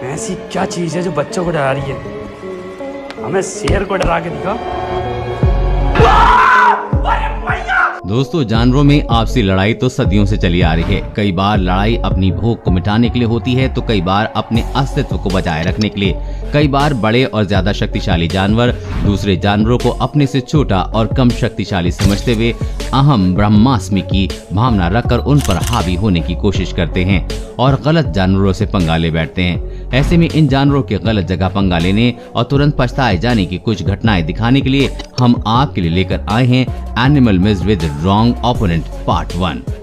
ऐसी क्या चीज है जो बच्चों को डरा रही है? हमें शेर को डरा के दिखा। दोस्तों, जानवरों में आपसी लड़ाई तो सदियों से चली आ रही है। कई बार लड़ाई अपनी भूख को मिटाने के लिए होती है तो कई बार अपने अस्तित्व को बचाए रखने के लिए। कई बार बड़े और ज्यादा शक्तिशाली जानवर दूसरे जानवरों को अपने से छोटा और कम शक्तिशाली समझते हुए अहम ब्रह्मास्मि की भावना रखकर उन पर हावी होने की कोशिश करते हैं और गलत जानवरों से पंगा ले बैठते हैं। ऐसे में इन जानवरों के गलत जगह पंगा लेने और तुरंत पछताए जाने की कुछ घटनाएं दिखाने के लिए हम आपके लिए लेकर आए हैं animal miss with wrong opponent part 1।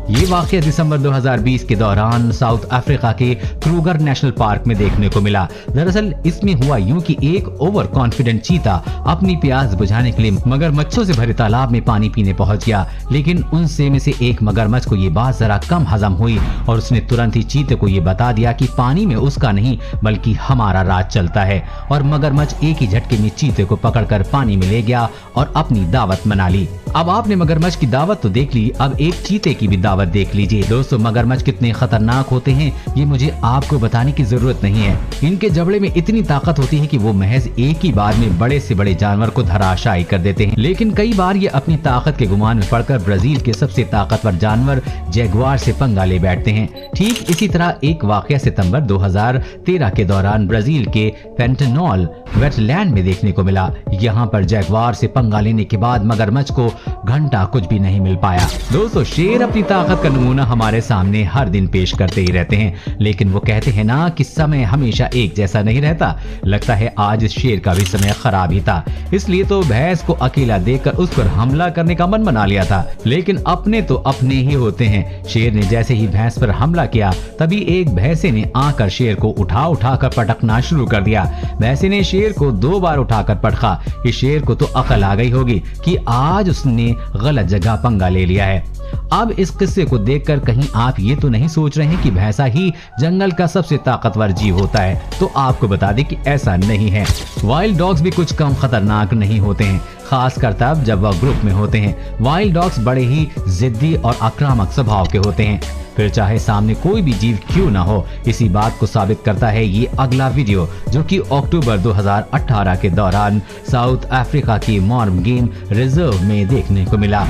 ये वाकया दिसंबर 2020 के दौरान साउथ अफ्रीका के क्रूगर नेशनल पार्क में देखने को मिला। दरअसल इसमें हुआ यूं कि एक ओवर कॉन्फिडेंट चीता अपनी प्यास बुझाने के लिए मगरमच्छों से भरे तालाब में पानी पीने पहुंच गया, लेकिन उनसे में से एक मगरमच्छ को ये बात जरा कम हजम हुई और उसने तुरंत ही चीते को ये बता दिया कि पानी में उसका नहीं बल्कि हमारा राज चलता है। और मगरमच्छ एक ही झटके में चीते को पकड़कर पानी में ले गया और अपनी दावत मना ली। अब आपने मगरमच्छ की दावत तो देख ली, अब एक चीते की भी दावत देख लीजिए। दोस्तों, मगरमच्छ कितने खतरनाक होते हैं ये मुझे आपको बताने की जरूरत नहीं है। इनके जबड़े में इतनी ताकत होती है कि वो महज एक ही बार में बड़े से बड़े जानवर को धराशायी कर देते हैं। लेकिन कई बार ये अपनी ताकत के गुमान में पड़कर ब्राजील के सबसे ताकतवर जानवर जैगुआर से पंगा ले बैठते हैं। ठीक इसी तरह एक वाकया सितंबर 2013 के दौरान ब्राजील के पेंटेनॉल वेटलैंड में देखने को मिला। यहाँ पर जैगुआर से पंगा लेने के बाद मगरमच्छ को घंटा कुछ भी नहीं मिल पाया। दोस्तों, शेर अपनी ताकत का नमूना हमारे सामने हर दिन पेश करते ही रहते हैं, लेकिन वो कहते हैं ना कि समय हमेशा एक जैसा नहीं रहता। लगता है आज इस शेर का भी समय खराब ही था, इसलिए तो भैंस को अकेला देखकर उस पर हमला करने का मन बना लिया था। लेकिन अपने तो अपने ही होते हैं। शेर ने जैसे ही भैंस पर हमला किया तभी एक भैंसे ने आकर शेर को उठा कर पटकना शुरू कर दिया। भैंसे ने शेर को 2 बार उठाकर पटका। इस शेर को तो अकल आ गई होगी कि आज उसने गलत जगह पंगा ले लिया है। अब इस किस्से को देखकर कहीं आप ये तो नहीं सोच रहे हैं कि भैंसा ही जंगल का सबसे ताकतवर जीव होता है? तो आपको बता दें कि ऐसा नहीं है। वाइल्ड डॉग्स भी कुछ कम खतरनाक नहीं होते हैं, खासकर तब जब वह ग्रुप में होते हैं। वाइल्ड डॉग्स बड़े ही जिद्दी और आक्रामक स्वभाव के होते हैं, फिर चाहे सामने कोई भी जीव क्यों ना हो। इसी बात को साबित करता है ये अगला वीडियो, जो कि अक्टूबर 2018 के दौरान साउथ अफ्रीका की मॉर्म गेम रिजर्व में देखने को मिला।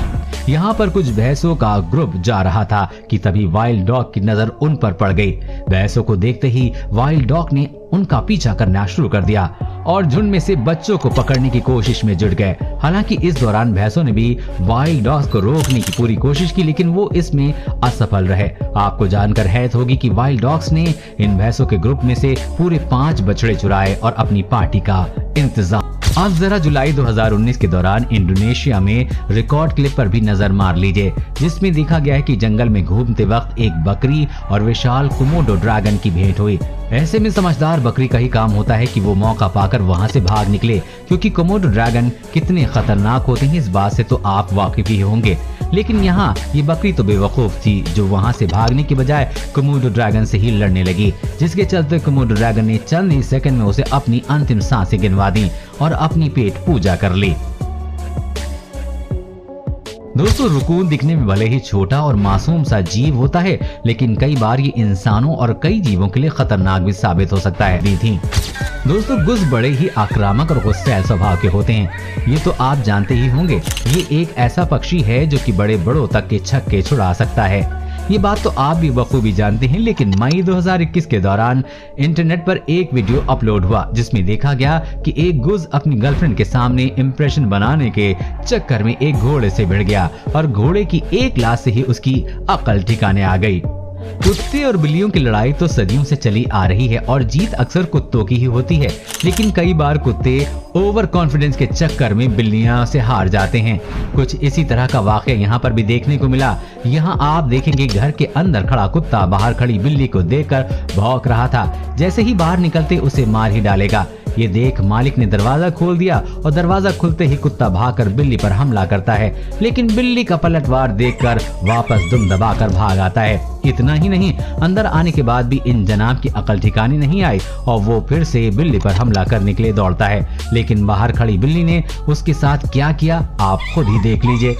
यहाँ पर कुछ भैंसों का ग्रुप जा रहा था कि तभी वाइल्ड डॉग की नजर उन पर पड़ गई। भैंसों को देखते ही वाइल्ड डॉग ने उनका पीछा करना शुरू कर दिया और झुंड में से बच्चों को पकड़ने की कोशिश में जुट गए। हालांकि इस दौरान भैंसों ने भी वाइल्ड डॉग्स को रोकने की पूरी कोशिश की, लेकिन वो इसमें असफल रहे। आपको जानकर हैरत होगी कि वाइल्ड डॉग्स ने इन भैंसों के ग्रुप में से पूरे 5 बछड़े चुराए और अपनी पार्टी का इंतजाम। अब जरा जुलाई 2019 के दौरान इंडोनेशिया में रिकॉर्ड क्लिप पर भी नजर मार लीजिए, जिसमें देखा गया है कि जंगल में घूमते वक्त एक बकरी और विशाल कोमोडो ड्रैगन की भेंट हुई। ऐसे में समझदार बकरी का ही काम होता है कि वो मौका पाकर वहां से भाग निकले, क्योंकि कोमोडो ड्रैगन कितने खतरनाक होते हैं इस बात से तो आप वाकिफ ही होंगे। लेकिन यहाँ ये बकरी तो बेवकूफ थी, जो वहां से भागने के बजाय कोमोडो ड्रैगन से ही लड़ने लगी, जिसके चलते कोमोडो ड्रैगन ने चंद ही सेकंड में उसे अपनी अंतिम सांसें गिनवा दी और अपनी पेट पूजा कर ली। दोस्तों, रकून दिखने में भले ही छोटा और मासूम सा जीव होता है, लेकिन कई बार ये इंसानों और कई जीवों के लिए खतरनाक भी साबित हो सकता है। दोस्तों, गुज बड़े ही आक्रामक और गुस्सैल स्वभाव के होते हैं, ये तो आप जानते ही होंगे। ये एक ऐसा पक्षी है जो कि बड़े बड़ों तक के छक्के छुड़ा सकता है। ये बात तो आप भी बखूबी जानते हैं। लेकिन मई 2021 के दौरान इंटरनेट पर एक वीडियो अपलोड हुआ, जिसमें देखा गया कि एक गुज अपनी गर्लफ्रेंड के सामने इम्प्रेशन बनाने के चक्कर में एक घोड़े से भिड़ गया और घोड़े की एक लात से ही उसकी अकल ठिकाने आ गई। कुत्ते और बिल्लियों की लड़ाई तो सदियों से चली आ रही है और जीत अक्सर कुत्तों की ही होती है, लेकिन कई बार कुत्ते ओवर कॉन्फिडेंस के चक्कर में बिल्लियां से हार जाते हैं। कुछ इसी तरह का वाकया यहाँ पर भी देखने को मिला। यहाँ आप देखेंगे घर के अंदर खड़ा कुत्ता बाहर खड़ी बिल्ली को देखकर भौंक रहा था, जैसे ही बाहर निकलते उसे मार ही डालेगा। ये देख मालिक ने दरवाजा खोल दिया और दरवाजा खुलते ही कुत्ता भागकर बिल्ली पर हमला करता है, लेकिन बिल्ली का पलटवार देखकर वापस दुम दबाकर भाग आता है। इतना ही नहीं, अंदर आने के बाद भी इन जनाब की अकल ठिकाने नहीं आई और वो फिर से बिल्ली पर हमला करने के लिए दौड़ता है, लेकिन बाहर खड़ी बिल्ली ने उसके साथ क्या किया आप खुद ही देख लीजिए।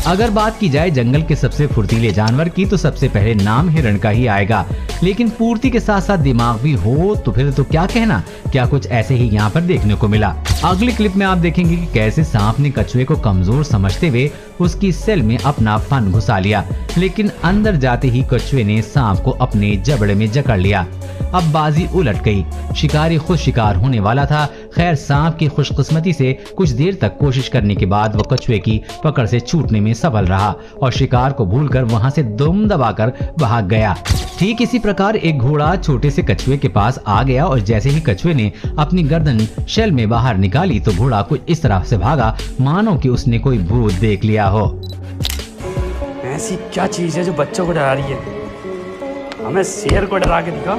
अगर बात की जाए जंगल के सबसे फुर्तीले जानवर की तो सबसे पहले नाम हिरण का ही आएगा, लेकिन पूर्ति के साथ साथ दिमाग भी हो तो फिर तो क्या कहना। क्या कुछ ऐसे ही यहाँ पर देखने को मिला। अगली क्लिप में आप देखेंगे कि कैसे सांप ने कछुए को कमजोर समझते हुए उसकी सेल में अपना फन घुसा लिया, लेकिन अंदर जाते ही कछुए ने सांप को अपने जबड़े में जकड़ लिया। अब बाजी उलट गई, शिकारी खुद शिकार होने वाला था। खैर सांप की खुशकिस्मती से कुछ देर तक कोशिश करने के बाद वो कछुए की पकड़ से छूटने में सफल रहा और शिकार को भूलकर वहां से दुम दबाकर भाग गया। ठीक इसी प्रकार एक घोड़ा छोटे से कछुए के पास आ गया और जैसे ही कछुए ने अपनी गर्दन शेल में बाहर निकाली तो घोड़ा कुछ इस तरह से भागा मानो कि उसने कोई भूत देख लिया हो। ऐसी क्या चीज है जो बच्चों को डरा रही है? हमें शेर को डरा के दिखा।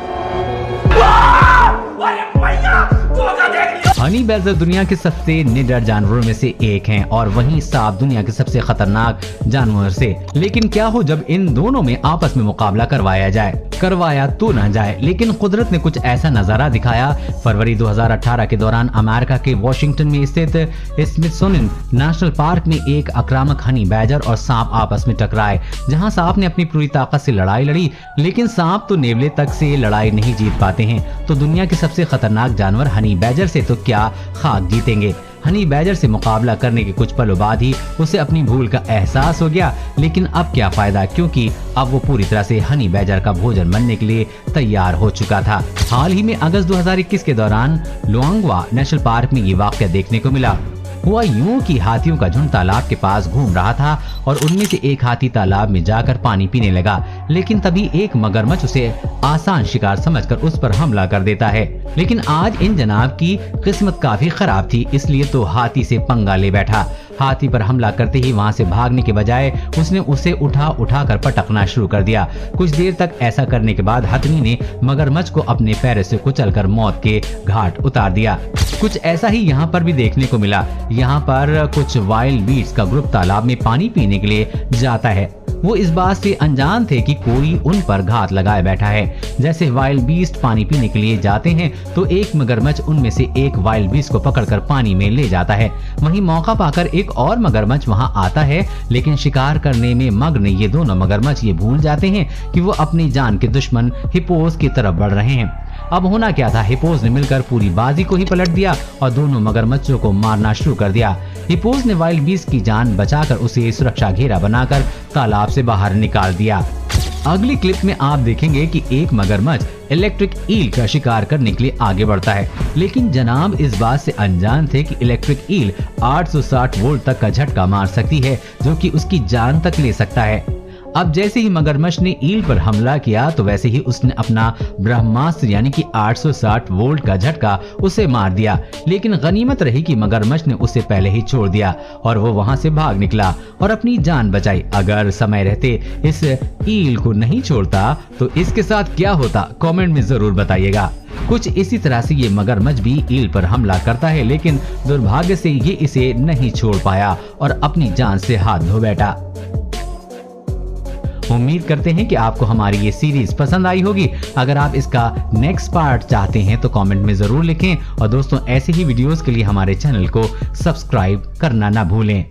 हनी बैडर दुनिया के सबसे निडर जानवरों में से एक हैं और वहीं सांप दुनिया के सबसे खतरनाक जानवर से। लेकिन क्या हो जब इन दोनों में आपस में मुकाबला करवाया तो न जाए, लेकिन कुदरत ने कुछ ऐसा नजारा दिखाया। फरवरी 2018 के दौरान अमेरिका के वॉशिंगटन में स्थित स्मिथसोनियन नेशनल पार्क में एक आक्रामक हनी बैडर और सांप आपस में टकराए, जहां सांप ने अपनी पूरी ताकत से लड़ाई लड़ी, लेकिन सांप तो नेवले तक से लड़ाई नहीं जीत पाते हैं। तो दुनिया के सबसे खतरनाक जानवर हनी बैडर से तो क्या खाक जीतेंगे। हनी बैडर से मुकाबला करने के कुछ पलों बाद ही उसे अपनी भूल का एहसास हो गया, लेकिन अब क्या फायदा, क्योंकि अब वो पूरी तरह से हनी बैडर का भोजन बनने के लिए तैयार हो चुका था। हाल ही में अगस्त 2021 के दौरान लुआंगवा नेशनल पार्क में ये वाकया देखने को मिला। हुआ यूं कि हाथियों का झुंड तालाब के पास घूम रहा था और उनमें से एक हाथी तालाब में जाकर पानी पीने लगा, लेकिन तभी एक मगरमच्छ उसे आसान शिकार समझकर उस पर हमला कर देता है। लेकिन आज इन जनाब की किस्मत काफी खराब थी, इसलिए तो हाथी से पंगा ले बैठा। हाथी पर हमला करते ही वहां से भागने के बजाय उसने उसे उठा कर पटकना शुरू कर दिया। कुछ देर तक ऐसा करने के बाद हथनी ने मगरमच्छ को अपने पैरों से कुचलकर मौत के घाट उतार दिया। कुछ ऐसा ही यहाँ पर भी देखने को मिला। यहाँ पर कुछ वाइल्ड बीट्स का ग्रुप तालाब में पानी पीने के लिए जाता है। वो इस बात से अनजान थे कि कोई उन पर घात लगाए बैठा है। जैसे वाइल्ड बीस्ट पानी पीने के लिए जाते हैं तो एक मगरमच्छ उनमें से एक वाइल्ड बीस्ट को पकड़कर पानी में ले जाता है। वहीं मौका पाकर एक और मगरमच्छ वहां आता है, लेकिन शिकार करने में मग्न ये दोनों मगरमच्छ ये भूल जाते हैं कि वो अपनी जान के दुश्मन हिप्पोस की तरफ बढ़ रहे हैं। अब होना क्या था, हिप्पोस ने मिलकर पूरी बाजी को ही पलट दिया और दोनों मगरमच्छों को मारना शुरू कर दिया। हिप्पोस ने वाइल्ड बीस्ट की जान बचाकर उसे सुरक्षा घेरा बनाकर तालाब से बाहर निकाल दिया। अगली क्लिप में आप देखेंगे कि एक मगरमच्छ इलेक्ट्रिक ईल का शिकार करने के लिए आगे बढ़ता है, लेकिन जनाब इस बात से अनजान थे कि इलेक्ट्रिक ईल 860 वोल्ट तक का झटका मार सकती है, जो कि उसकी जान तक ले सकता है। अब जैसे ही मगरमच्छ ने ईल पर हमला किया तो वैसे ही उसने अपना ब्रह्मास्त्र यानी कि 860 वोल्ट का झटका उसे मार दिया, लेकिन गनीमत रही कि मगरमच्छ ने उसे पहले ही छोड़ दिया और वो वहां से भाग निकला और अपनी जान बचाई। अगर समय रहते इस ईल को नहीं छोड़ता तो इसके साथ क्या होता, कमेंट में जरूर बताइएगा। कुछ इसी तरह से ये मगरमच्छ भी ईल पर हमला करता है, लेकिन दुर्भाग्य से ये इसे नहीं छोड़ पाया और अपनी जान से हाथ धो बैठा। उम्मीद करते हैं कि आपको हमारी ये सीरीज पसंद आई होगी। अगर आप इसका नेक्स्ट पार्ट चाहते हैं तो कमेंट में जरूर लिखें और दोस्तों ऐसे ही वीडियोस के लिए हमारे चैनल को सब्सक्राइब करना ना भूलें।